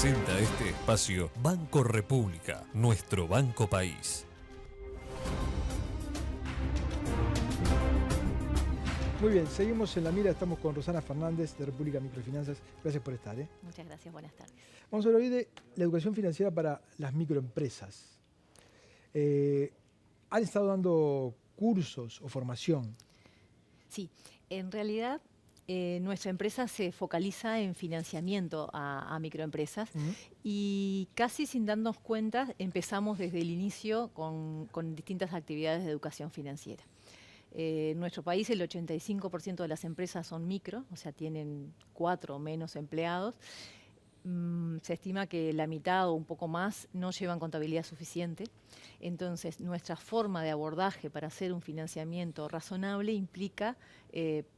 Presenta este espacio Banco República, nuestro banco país. Muy bien, seguimos en la mira, estamos con Rosana Fernández de República Microfinanzas. Gracias por estar. Muchas gracias, buenas tardes. Vamos a hablar hoy de la educación financiera para las microempresas. ¿Han estado dando cursos o formación? Sí, en realidad nuestra empresa se focaliza en financiamiento a microempresas y casi sin darnos cuenta empezamos desde el inicio con distintas actividades de educación financiera. En nuestro país el 85% de las empresas son micro, o sea, tienen 4 o menos empleados. Se estima que la mitad o un poco más no llevan contabilidad suficiente. Entonces, nuestra forma de abordaje para hacer un financiamiento razonable implica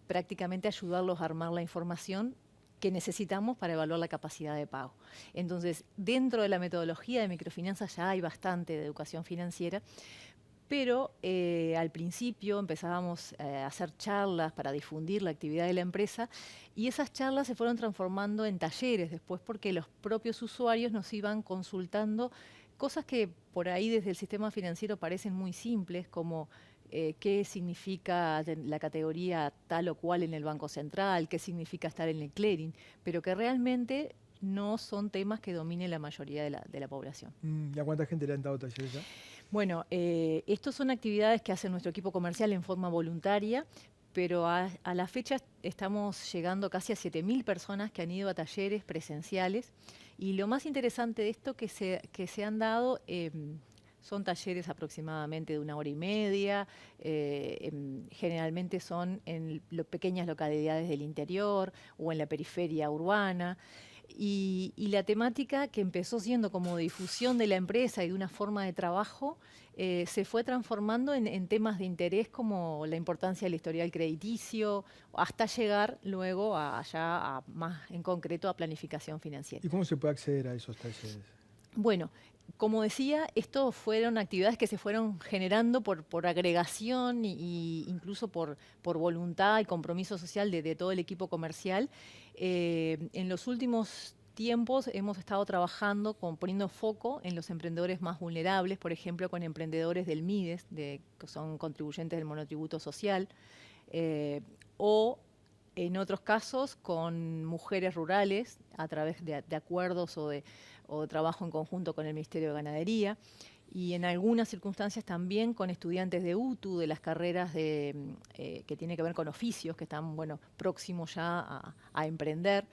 prácticamente ayudarlos a armar la información que necesitamos para evaluar la capacidad de pago. Entonces, dentro de la metodología de microfinanzas ya hay bastante de educación financiera, pero al principio empezábamos a hacer charlas para difundir la actividad de la empresa y esas charlas se fueron transformando en talleres después porque los propios usuarios nos iban consultando cosas que por ahí desde el sistema financiero parecen muy simples, como qué significa la categoría tal o cual en el Banco Central, qué significa estar en el clearing, pero que realmente no son temas que domine la mayoría de la población. ¿Y a cuánta gente le han dado talleres ya? Bueno, estas son actividades que hace nuestro equipo comercial en forma voluntaria, pero a la fecha estamos llegando casi a 7.000 personas que han ido a talleres presenciales. Y lo más interesante de esto que se han dado son talleres aproximadamente de 1 hora y media, generalmente son en pequeñas localidades del interior o en la periferia urbana. Y la temática que empezó siendo como difusión de la empresa y de una forma de trabajo, se fue transformando en temas de interés como la importancia del historial crediticio, hasta llegar luego más en concreto a planificación financiera. ¿Y cómo se puede acceder a esos talleres? Bueno, como decía, esto fueron actividades que se fueron generando por agregación y incluso por voluntad y compromiso social de todo el equipo comercial. En los últimos tiempos hemos estado trabajando poniendo foco en los emprendedores más vulnerables, por ejemplo, con emprendedores del MIDES, que son contribuyentes del monotributo social, o en otros casos con mujeres rurales a través de acuerdos o trabajo en conjunto con el Ministerio de Ganadería, y en algunas circunstancias también con estudiantes de UTU, de las carreras que tienen que ver con oficios, que están próximos ya a emprender.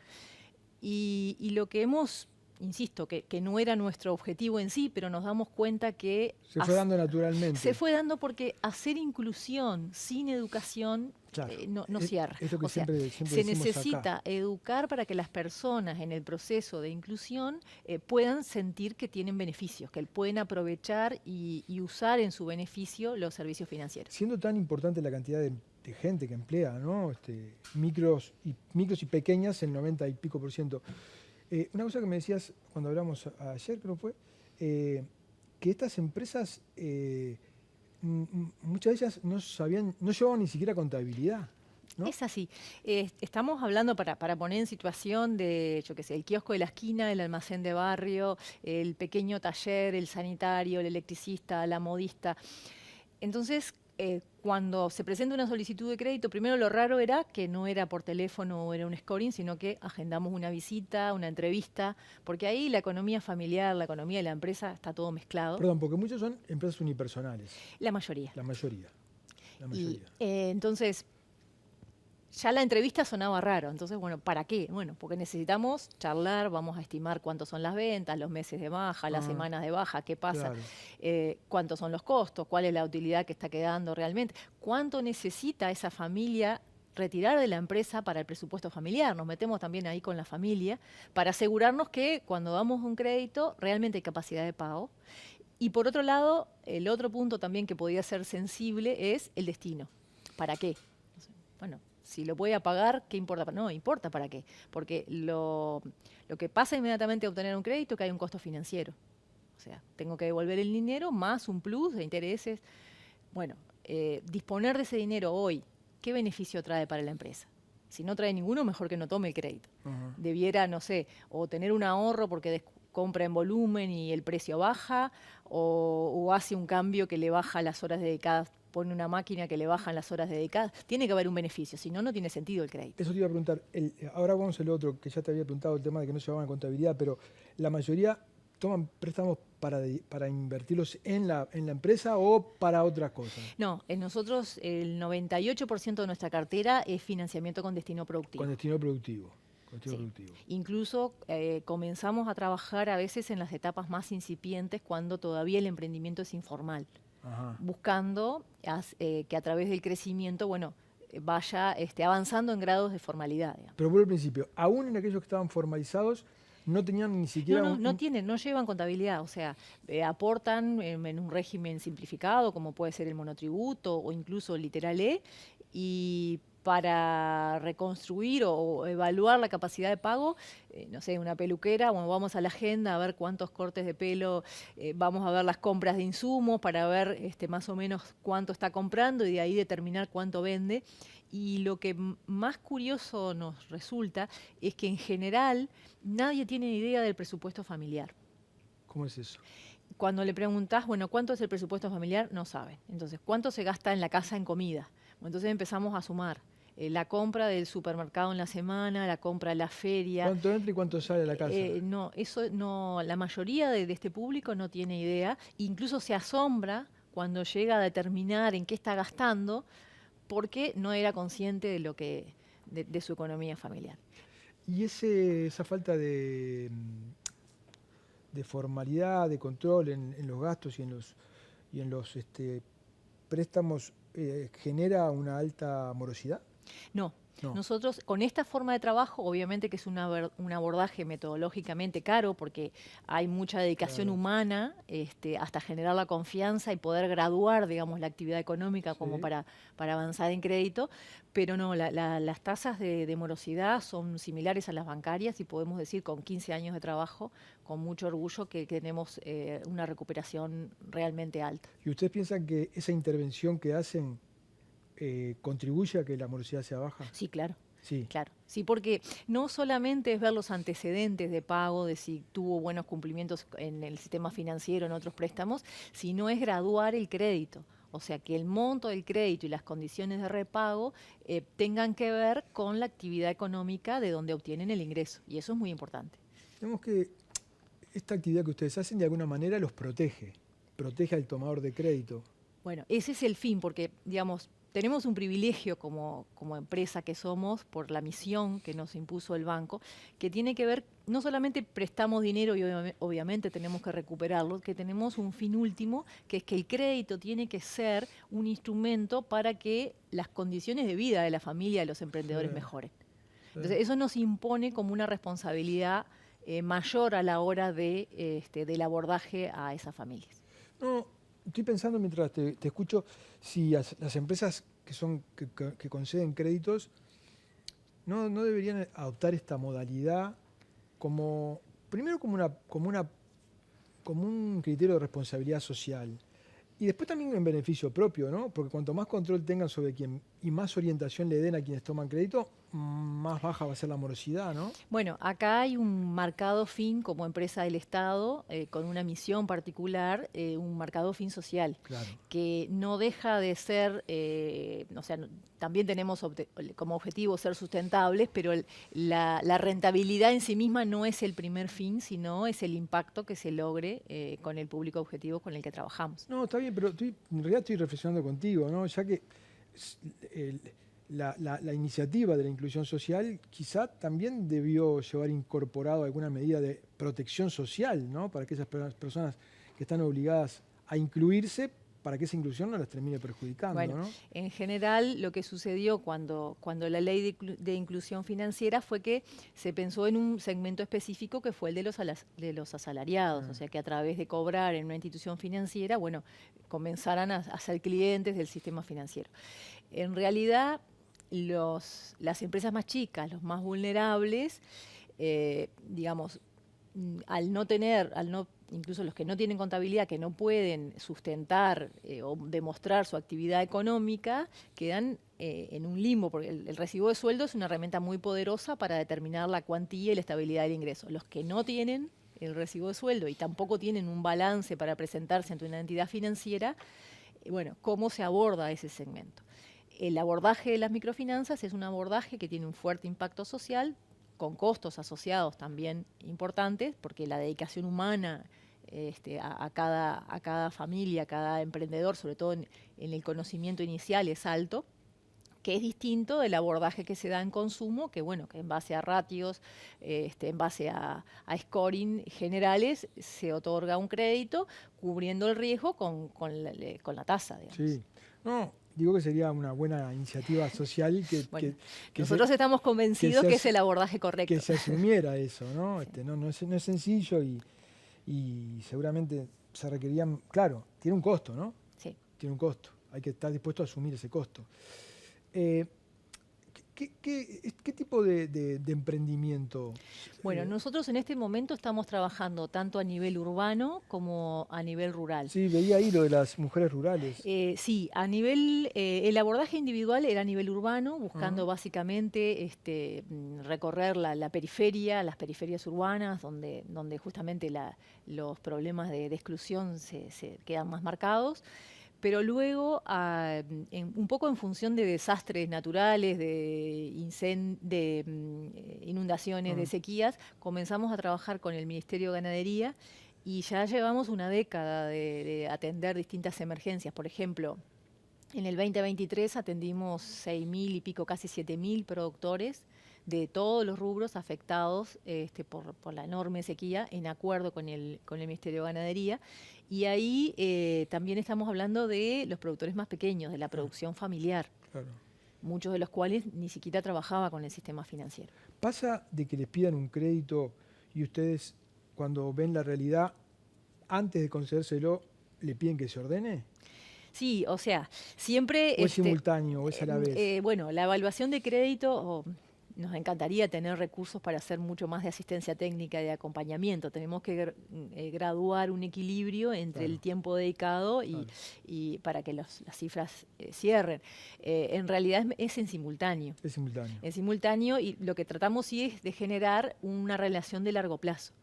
Y lo que hemos, insisto, que no era nuestro objetivo en sí, pero nos damos cuenta que Se fue dando naturalmente. Se fue dando porque hacer inclusión sin educación claro, no cierra. Esto que o sea, siempre se decimos necesita acá. educar para que las personas en el proceso de inclusión puedan sentir que tienen beneficios, que pueden aprovechar y usar en su beneficio los servicios financieros. Siendo tan importante la cantidad de gente que emplea, ¿no? Micros y pequeñas, el 90 y pico %. Una cosa que me decías cuando hablamos ayer, creo que fue, que estas empresas, muchas de ellas no llevaban ni siquiera contabilidad, ¿no? Es así. Estamos hablando para poner en situación de, yo qué sé, el kiosco de la esquina, el almacén de barrio, el pequeño taller, el sanitario, el electricista, la modista. Entonces, cuando se presenta una solicitud de crédito, primero lo raro era que no era por teléfono o era un scoring, sino que agendamos una visita, una entrevista, porque ahí la economía familiar, la economía de la empresa está todo mezclado. Perdón, porque muchos son empresas unipersonales. La mayoría. La mayoría. Y, entonces, ya la entrevista sonaba raro. Entonces, bueno, ¿para qué? Bueno, porque necesitamos charlar, vamos a estimar cuántos son las ventas, los meses de baja, las semanas de baja, qué pasa, claro. Cuántos son los costos, cuál es la utilidad que está quedando realmente, cuánto necesita esa familia retirar de la empresa para el presupuesto familiar. Nos metemos también ahí con la familia para asegurarnos que cuando damos un crédito realmente hay capacidad de pago. Y por otro lado, el otro punto también que podía ser sensible es el destino. ¿Para qué? Bueno, si lo voy a pagar, ¿qué importa? No, importa para qué. Porque lo que pasa inmediatamente a obtener un crédito es que hay un costo financiero. O sea, tengo que devolver el dinero más un plus de intereses. Bueno, disponer de ese dinero hoy, ¿qué beneficio trae para la empresa? Si no trae ninguno, mejor que no tome el crédito. Ajá. Debiera, no sé, o tener un ahorro porque compra en volumen y el precio baja, o hace un cambio que le baja las horas dedicadas, pone una máquina que le bajan las horas dedicadas. Tiene que haber un beneficio, si no, no tiene sentido el crédito. Eso te iba a preguntar. Ahora vamos al otro, que ya te había preguntado el tema de que no se llevaban a contabilidad, pero la mayoría toman préstamos para invertirlos en la empresa o para otras cosas. No, en nosotros el 98% de nuestra cartera es financiamiento con destino productivo. Con destino productivo. Sí. Incluso comenzamos a trabajar a veces en las etapas más incipientes cuando todavía el emprendimiento es informal. Ajá. Buscando que a través del crecimiento, bueno, vaya avanzando en grados de formalidad. Digamos. Pero vuelvo al principio, aún en aquellos que estaban formalizados, no tenían ni siquiera... No llevan contabilidad, o sea, aportan en un régimen simplificado, como puede ser el monotributo o incluso el literal E, y para reconstruir o evaluar la capacidad de pago, no sé, una peluquera, bueno, vamos a la agenda a ver cuántos cortes de pelo, vamos a ver las compras de insumos para ver más o menos cuánto está comprando y de ahí determinar cuánto vende. Y lo que más curioso nos resulta es que en general nadie tiene idea del presupuesto familiar. ¿Cómo es eso? Cuando le preguntás, bueno, ¿cuánto es el presupuesto familiar? No saben. Entonces, ¿cuánto se gasta en la casa en comida? Entonces empezamos a sumar. La compra del supermercado en la semana, la compra de la feria. ¿Cuánto entra y cuánto sale a la casa? Eso no, la mayoría de este público no tiene idea. Incluso se asombra cuando llega a determinar en qué está gastando, porque no era consciente de su economía familiar. Y esa falta de formalidad, de control en los gastos y en los préstamos genera una alta morosidad. No. Nosotros, con esta forma de trabajo, obviamente que es un abordaje metodológicamente caro, porque hay mucha dedicación humana hasta generar la confianza y poder graduar, digamos, la actividad económica como para avanzar en crédito, pero no, las tasas de morosidad son similares a las bancarias y podemos decir con 15 años de trabajo, con mucho orgullo, que tenemos una recuperación realmente alta. ¿Y ustedes piensan que esa intervención que hacen contribuye a que la morosidad sea baja? Sí, claro. Sí. Claro, sí, porque no solamente es ver los antecedentes de pago, de si tuvo buenos cumplimientos en el sistema financiero, en otros préstamos, sino es graduar el crédito. O sea, que el monto del crédito y las condiciones de repago tengan que ver con la actividad económica de donde obtienen el ingreso. Y eso es muy importante. Tenemos que esta actividad que ustedes hacen de alguna manera los protege al tomador de crédito. Bueno, ese es el fin, porque, digamos, tenemos un privilegio como empresa que somos por la misión que nos impuso el banco, que tiene que ver, no solamente prestamos dinero y obviamente tenemos que recuperarlo, que tenemos un fin último, que es que el crédito tiene que ser un instrumento para que las condiciones de vida de la familia de los emprendedores mejoren. Entonces, eso nos impone como una responsabilidad mayor a la hora del abordaje a esas familias. No, estoy pensando mientras te escucho, si las empresas que conceden créditos no deberían adoptar esta modalidad primero como un criterio de responsabilidad social y después también en beneficio propio, ¿no? Porque cuanto más control tengan sobre quién y más orientación le den a quienes toman crédito, más baja va a ser la morosidad, ¿no? Bueno, acá hay un marcado fin como empresa del Estado, con una misión particular, un marcado fin social, claro, que no deja de ser, o sea, también tenemos como objetivo ser sustentables, pero la rentabilidad en sí misma no es el primer fin, sino es el impacto que se logre con el público objetivo con el que trabajamos. No, está bien, pero en realidad estoy reflexionando contigo, ¿no? Ya que la iniciativa de la inclusión social quizá también debió llevar incorporado alguna medida de protección social, ¿no? Para que esas personas que están obligadas a incluirse, para que esa inclusión no las termine perjudicando, bueno, ¿no? En general, lo que sucedió cuando la ley de inclusión financiera fue que se pensó en un segmento específico que fue el de los asalariados, o sea, que a través de cobrar en una institución financiera, bueno, comenzaran a ser clientes del sistema financiero. En realidad, las empresas más chicas, los más vulnerables, digamos, incluso los que no tienen contabilidad, que no pueden sustentar o demostrar su actividad económica, quedan en un limbo, porque el recibo de sueldo es una herramienta muy poderosa para determinar la cuantía y la estabilidad del ingreso. Los que no tienen el recibo de sueldo y tampoco tienen un balance para presentarse ante una entidad financiera, bueno, ¿cómo se aborda ese segmento? El abordaje de las microfinanzas es un abordaje que tiene un fuerte impacto social, con costos asociados también importantes, porque la dedicación humana a cada familia, a cada emprendedor, sobre todo en el conocimiento inicial, es alto, que es distinto del abordaje que se da en consumo, que bueno, que en base a ratios, en base a scoring generales, se otorga un crédito cubriendo el riesgo con la tasa, digamos. Sí. No, digo que sería una buena iniciativa social bueno, nosotros estamos convencidos que es el abordaje correcto. Que se asumiera eso, ¿no? No es sencillo y seguramente se requerían, claro, tiene un costo, ¿no? Sí. Tiene un costo, hay que estar dispuesto a asumir ese costo. ¿Qué tipo de emprendimiento? Bueno, nosotros en este momento estamos trabajando tanto a nivel urbano como a nivel rural. Sí, veía ahí lo de las mujeres rurales. Sí, a nivel, el abordaje individual era a nivel urbano, buscando básicamente recorrer la periferia, las periferias urbanas, donde justamente los problemas de exclusión se quedan más marcados. Pero luego, un poco en función de desastres naturales, de inundaciones, de sequías, comenzamos a trabajar con el Ministerio de Ganadería y ya llevamos una década de atender distintas emergencias. Por ejemplo, en el 2023 atendimos 6.000 y pico, casi 7.000 productores de todos los rubros afectados por la enorme sequía, en acuerdo con el Ministerio de Ganadería. Y ahí también estamos hablando de los productores más pequeños, de la producción familiar, claro, muchos de los cuales ni siquiera trabajaba con el sistema financiero. ¿Pasa de que les pidan un crédito y ustedes, cuando ven la realidad, antes de concedérselo, le piden que se ordene? Sí, o sea, siempre... ¿O es simultáneo o es a la vez? Bueno, la evaluación de crédito... Nos encantaría tener recursos para hacer mucho más de asistencia técnica y de acompañamiento. Tenemos que graduar un equilibrio entre el tiempo dedicado y para que las cifras cierren. En realidad es en simultáneo. Es simultáneo. En simultáneo, y lo que tratamos sí es de generar una relación de largo plazo,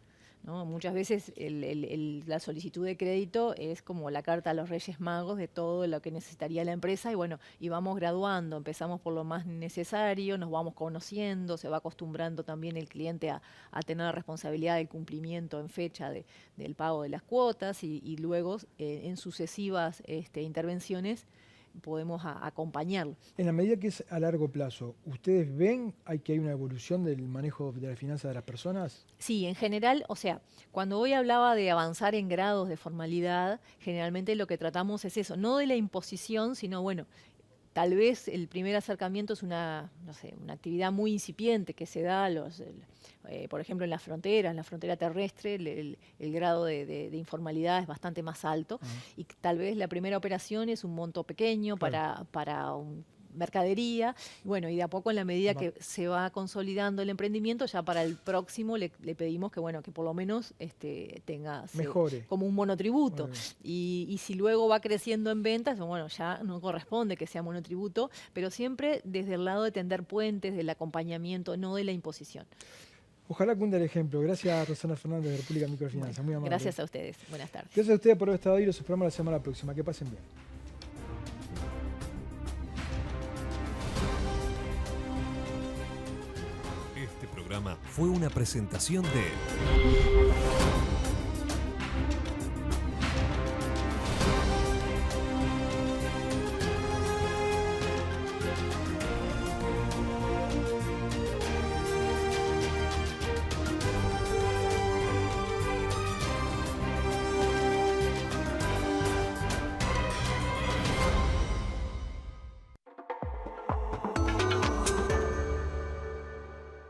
¿no? Muchas veces la solicitud de crédito es como la carta a los Reyes Magos de todo lo que necesitaría la empresa y bueno, y vamos graduando, empezamos por lo más necesario, nos vamos conociendo, se va acostumbrando también el cliente a tener la responsabilidad del cumplimiento en fecha del pago de las cuotas y luego en sucesivas intervenciones podemos acompañarlo. En la medida que es a largo plazo, ¿ustedes ven que hay una evolución del manejo de las finanzas de las personas? Sí, en general, o sea, cuando hoy hablaba de avanzar en grados de formalidad, generalmente lo que tratamos es eso, no de la imposición, sino bueno, tal vez el primer acercamiento es una actividad muy incipiente que se da, por ejemplo, en la frontera terrestre, el grado de informalidad es bastante más alto y tal vez la primera operación es un monto pequeño para mercadería, bueno, y de a poco en la medida que se va consolidando el emprendimiento, ya para el próximo le pedimos que bueno, que por lo menos tenga mejore como un monotributo. Y si luego va creciendo en ventas, bueno, ya no corresponde que sea monotributo, pero siempre desde el lado de tender puentes, del acompañamiento, no de la imposición. Ojalá cunda el ejemplo. Gracias, Rosana Fernández de República Microfinanzas. Muy amable. Gracias a ustedes. Buenas tardes. Gracias a ustedes por haber estado ahí. Los esperamos la semana próxima. Que pasen bien. Este programa fue una presentación de